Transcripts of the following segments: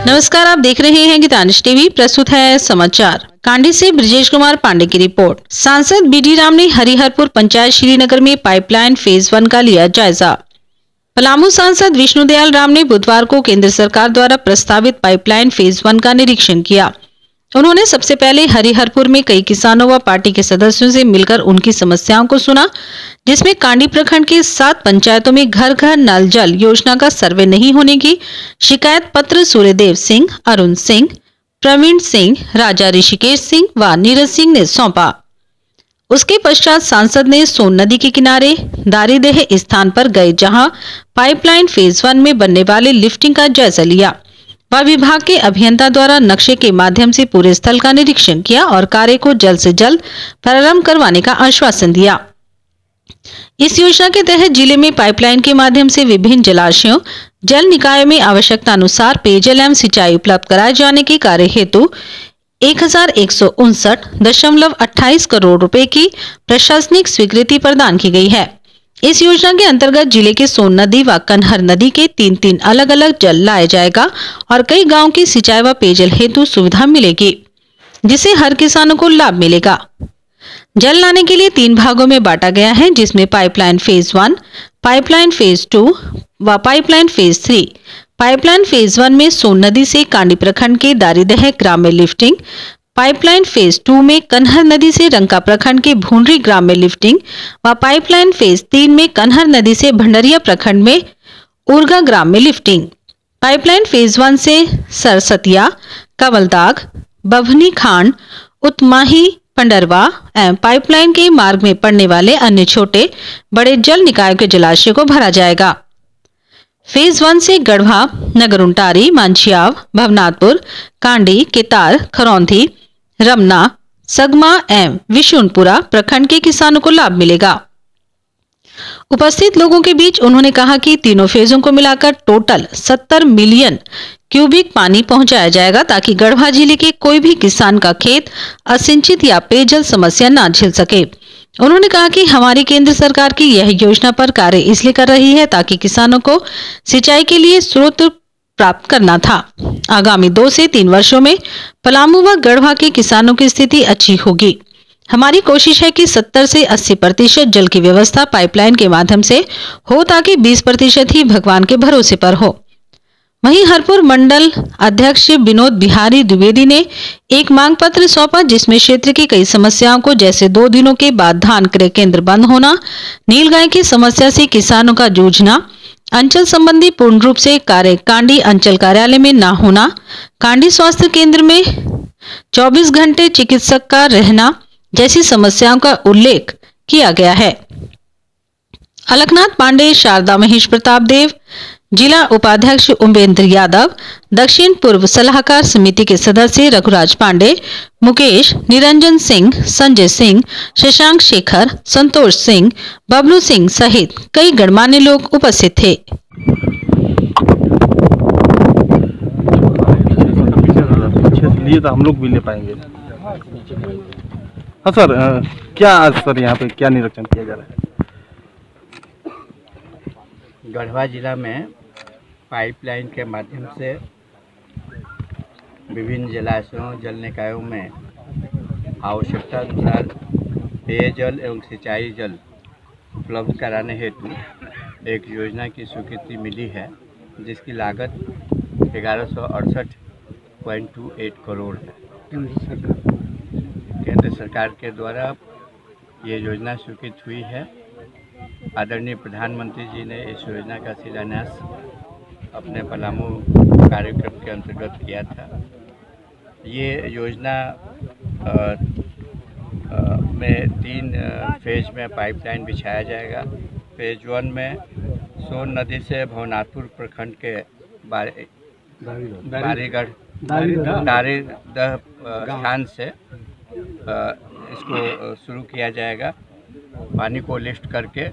नमस्कार, आप देख रहे हैं गीतांश टीवी। प्रस्तुत है समाचार। कांडी से ब्रजेश कुमार पांडे की रिपोर्ट। सांसद बीडी राम ने हरिहरपुर पंचायत श्रीनगर में पाइपलाइन फेज 1 का लिया जायजा। पलामू सांसद विष्णुदयाल राम ने बुधवार को केंद्र सरकार द्वारा प्रस्तावित पाइपलाइन फेज 1 का निरीक्षण किया। उन्होंने सबसे पहले हरिहरपुर में कई किसानों व पार्टी के सदस्यों से मिलकर उनकी समस्याओं को सुना, जिसमें कांडी प्रखंड के 7 पंचायतों में घर घर नल जल योजना का सर्वे नहीं होने की शिकायत पत्र सूर्यदेव सिंह, अरुण सिंह, प्रवीण सिंह, राजा ऋषिकेश सिंह व नीरज सिंह ने सौंपा। उसके पश्चात सांसद ने सोन नदी के किनारे दारीदेह स्थान पर गए, जहां पाइपलाइन फेज 1 में बनने वाले लिफ्टिंग का जायजा लिया व विभाग के अभियंता द्वारा नक्शे के माध्यम से पूरे स्थल का निरीक्षण किया और कार्य को जल्द से जल्द प्रारंभ करवाने का आश्वासन दिया। इस योजना के तहत जिले में पाइपलाइन के माध्यम से विभिन्न जलाशयों, जल निकायों में आवश्यकता अनुसार पेयजल एवं सिंचाई उपलब्ध कराए जाने के कार्य हेतु 1159.28 करोड़ रुपए की प्रशासनिक स्वीकृति प्रदान की गई है। इस योजना के अंतर्गत जिले के सोन नदी व कन्हर नदी के 3 अलग अलग जल लाया जाएगा और कई गांव की सिंचाई व पेयजल हेतु सुविधा मिलेगी, जिससे हर किसानों को लाभ मिलेगा। जल लाने के लिए 3 भागों में बांटा गया है, जिसमें पाइपलाइन फेज 1, पाइपलाइन फेज 2 व पाइपलाइन फेज 3। पाइपलाइन फेज 1 में सोन नदी से कांडी प्रखंड के दारीदह ग्राम में लिफ्टिंग, पाइपलाइन फेज 2 में कन्हर नदी से रंका प्रखंड के भूनरी ग्राम में लिफ्टिंग व पाइपलाइन फेज 3 में कन्हर नदी से भंडरिया प्रखंड में उर्गा ग्राम में लिफ्टिंग। पाइपलाइन फेज 1 से सरसतिया, कवलदाग, बभनी खांड, उत्माही, पंडरवा एवं पाइपलाइन के मार्ग में पड़ने वाले अन्य छोटे बड़े जल निकायों के जलाशय को भरा जाएगा। फेज 1 से गढ़वा, नगरुंटारी, मांझियाव, भवनाथपुर, कांडी, केतार, खरौंधी, रमना, सगमा एवं विशुनपुरा प्रखंड के किसानों को लाभ मिलेगा। उपस्थित लोगों के बीच उन्होंने कहा कि तीनों फेजों को मिलाकर टोटल 70 मिलियन क्यूबिक पानी पहुंचाया जाएगा, ताकि गढ़वा जिले के कोई भी किसान का खेत असिंचित या पेयजल समस्या न झेल सके। उन्होंने कहा कि हमारी केंद्र सरकार की यह योजना पर कार्य इसलिए कर रही है ताकि किसानों को सिंचाई के लिए स्रोत प्राप्त करना था। आगामी 2 से 3 वर्षों में पलामू व गढ़वा के किसानों की स्थिति अच्छी होगी। हमारी कोशिश है कि 70 से 80% जल की व्यवस्था पाइपलाइन के माध्यम से हो, ताकि 20% ही भगवान के भरोसे पर हो। वहीं हरपुर मंडल अध्यक्ष विनोद बिहारी द्विवेदी ने एक मांग पत्र सौंपा, जिसमें क्षेत्र की कई समस्याओं को, जैसे 2 दिनों के बाद धान क्रय केंद्र बंद होना, नीलगाय की समस्या से किसानों का जूझना, अंचल संबंधी पूर्ण रूप से कार्य कांडी अंचल कार्यालय में न होना, कांडी स्वास्थ्य केंद्र में 24 घंटे चिकित्सक का रहना जैसी समस्याओं का उल्लेख किया गया है। अलकनाथ पांडे, शारदा महेश प्रताप देव, जिला उपाध्यक्ष उमेंद्र यादव, दक्षिण पूर्व सलाहकार समिति के सदस्य रघुराज पांडे, मुकेश, निरंजन सिंह, संजय सिंह, शशांक शेखर, संतोष सिंह, बबलू सिंह सहित कई गणमान्य लोग उपस्थित थे। लिए तो हम लोग भी ले पाएंगे। हाँ सर, क्या आज सर यहाँ पे क्या निरीक्षण किया जा रहा है? गढ़वा जिला में पाइपलाइन के माध्यम से विभिन्न जलाशयों, जल निकायों में आवश्यकता अनुसार पेयजल एवं सिंचाई जल उपलब्ध कराने हेतु एक योजना की स्वीकृति मिली है, जिसकी लागत 1168.28 करोड़ है। केंद्र सरकार के द्वारा ये योजना स्वीकृत हुई है। आदरणीय प्रधानमंत्री जी ने इस योजना का शिलान्यास अपने पलामू कार्यक्रम के अंतर्गत किया था। ये योजना में 3 फेज में पाइपलाइन बिछाया जाएगा। फेज 1 में सोन नदी से भवनाथपुर प्रखंड के बारीगढ़ दारीदह स्थान से इसको शुरू किया जाएगा। पानी को लिफ्ट करके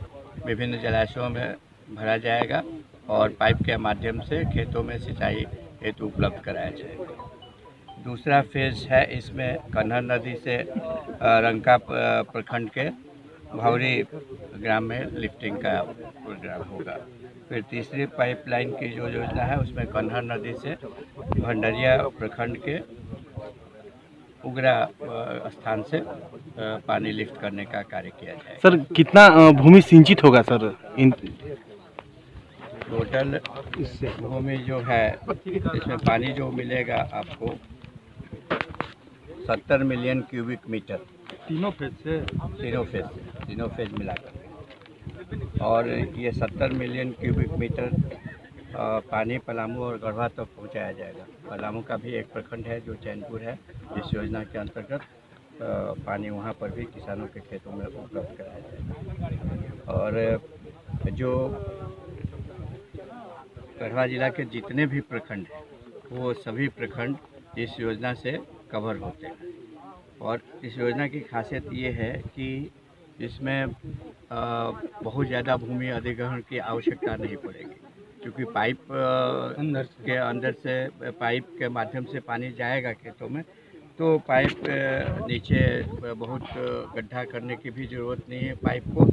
विभिन्न जलाशयों में भरा जाएगा और पाइप के माध्यम से खेतों में सिंचाई हेतु उपलब्ध कराया जाएगा। दूसरा फेज है, इसमें कन्हर नदी से रंका प्रखंड के भावरी ग्राम में लिफ्टिंग का प्रोग्राम होगा। फिर तीसरी पाइपलाइन की जो योजना है उसमें कन्हर नदी से भंडरिया प्रखंड के उगरा स्थान से पानी लिफ्ट करने का कार्य किया जाएगा। सर कितना भूमि सिंचित होगा सर? टोटल भूमि जो है इसमें पानी जो मिलेगा आपको 70 मिलियन क्यूबिक मीटर तीनों फेज मिलाकर, और ये 70 मिलियन क्यूबिक मीटर पानी पलामू और गढ़वा तक पहुंचाया जाएगा। पलामू का भी एक प्रखंड है जो चैनपुर है, इस योजना के अंतर्गत पानी वहां पर भी किसानों के खेतों में उपलब्ध कराया जाएगा। और जो गढ़वा जिला के जितने भी प्रखंड हैं वो सभी प्रखंड इस योजना से कवर होते हैं। और इस योजना की खासियत ये है कि इसमें बहुत ज़्यादा भूमि अधिग्रहण की आवश्यकता नहीं पड़ेगी, क्योंकि पाइप के अंदर से पाइप के माध्यम से पानी जाएगा खेतों में, तो पाइप नीचे बहुत गड्ढा करने की भी ज़रूरत नहीं है पाइप को,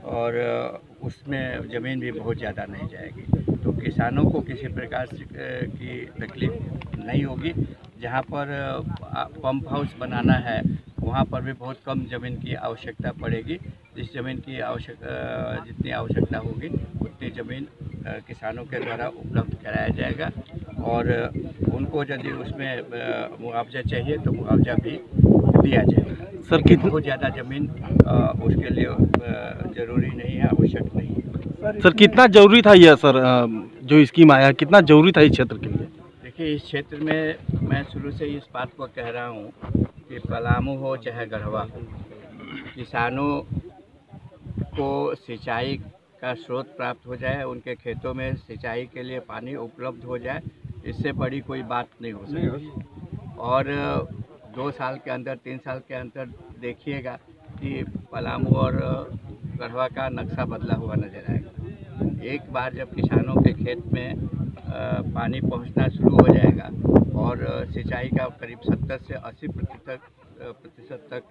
और उसमें ज़मीन भी बहुत ज़्यादा नहीं जाएगी, तो किसानों को किसी प्रकार की तकलीफ नहीं होगी। जहाँ पर पंप हाउस बनाना है वहाँ पर भी बहुत कम ज़मीन की आवश्यकता पड़ेगी। जिस ज़मीन की जितनी आवश्यकता होगी उतनी ज़मीन किसानों के द्वारा उपलब्ध कराया जाएगा, और उनको यदि उसमें मुआवजा चाहिए तो मुआवजा भी दिया जाएगा। सर बहुत ज़्यादा ज़मीन उसके लिए ज़रूरी नहीं है, आवश्यक नहीं है। सर कितना जरूरी था यह सर जो स्कीम आया, कितना जरूरी था इस क्षेत्र के लिए? देखिए, इस क्षेत्र में मैं शुरू से इस बात को कह रहा हूँ कि पलामू हो चाहे गढ़वा हो, किसानों को सिंचाई का स्रोत प्राप्त हो जाए, उनके खेतों में सिंचाई के लिए पानी उपलब्ध हो जाए, इससे बड़ी कोई बात नहीं हो सकती। और 2 साल के अंदर 3 साल के अंदर देखिएगा कि पलामू और गढ़वा का नक्शा बदला हुआ नजर आएगा। एक बार जब किसानों के खेत में पानी पहुंचना शुरू हो जाएगा और सिंचाई का करीब 70 से 80% तक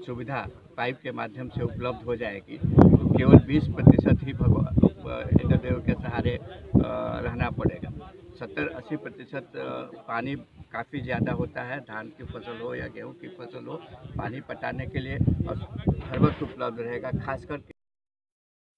सुविधा पाइप के माध्यम से उपलब्ध हो जाएगी, तो केवल 20% ही इंद्रदेव के सहारे रहना पड़ेगा। 70-80% पानी काफ़ी ज़्यादा होता है, धान की फसल हो या गेहूं की फसल हो, पानी पटाने के लिए हर वक्त उपलब्ध रहेगा। खासकर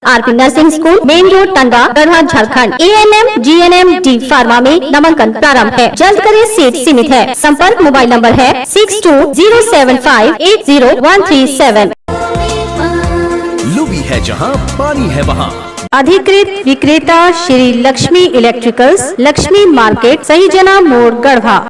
RP nursing school, main road, Tanga, Garhwa, Jharkhand. ANM, GNM, D pharma में नामांकन प्रारंभ है, जल्द करें, सीट सीमित है। संपर्क मोबाइल नंबर है 6207580137। लुबी है जहां पानी है वहां। अधिकृत विक्रेता श्री लक्ष्मी इलेक्ट्रिकल्स, लक्ष्मी मार्केट, सही जना मोड़, गढ़वा।